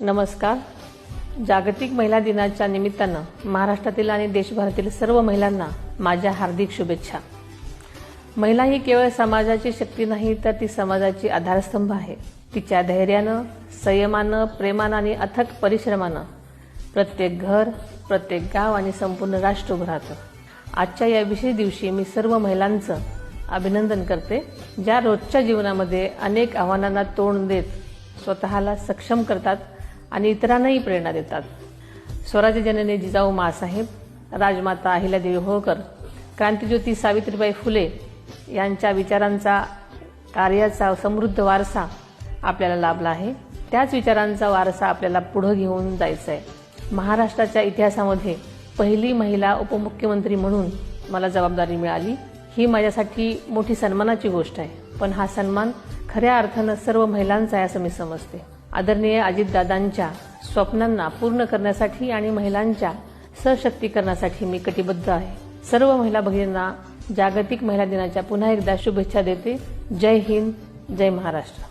नमस्कार. जागतिक महिला दिनाच्या निमित्तानं महाराष्ट्रातील आणि देशभरातील सर्व महिलांना माझ्या हार्दिक शुभेच्छा. महिला ही केवळ समाजाची शक्ती नाही, तर ती समाजाची आधारस्तंभ आहे. तिच्या धैर्यानं, संयमानं, प्रेमानं आणि अथक परिश्रमानं प्रत्येक घर, प्रत्येक गाव आणि संपूर्ण राष्ट्र उभं राहतं. आजच्या या विशेष दिवशी मी सर्व महिलांचं अभिनंदन करते, ज्या रोजच्या जीवनामध्ये अनेक आव्हानांना तोंड देत स्वतःला सक्षम करतात आणि इतरांनाही प्रेरणा देतात. स्वराज्य जननी जिजाऊ माँसाहेब, राजमाता अहिल्यादेवी होळकर, क्रांतिज्योती सावित्रीबाई फुले यांच्या विचारांचा, कार्याचा समृद्ध वारसा आपल्याला लाभला आहे. त्याच विचारांचा वारसा आपल्याला पुढे घेऊन जायचा आहे. महाराष्ट्राच्या इतिहासामध्ये पहिली महिला उपमुख्यमंत्री म्हणून मला जबाबदारी मिळाली. ही माझ्यासाठी मोठी सन्मानाची गोष्ट आहे, पण हा सन्मान खऱ्या अर्थानं सर्व महिलांचा आहे असं मी समजते. आदरणीय अजितदादांच्या स्वप्नांना पूर्ण करण्यासाठी आणि महिलांच्या सशक्तीकरणासाठी मी कटिबद्ध आहे. सर्व महिला भगिनींना जागतिक महिला दिनाच्या पुन्हा एकदा शुभेच्छा देते. जय हिंद, जय महाराष्ट्र.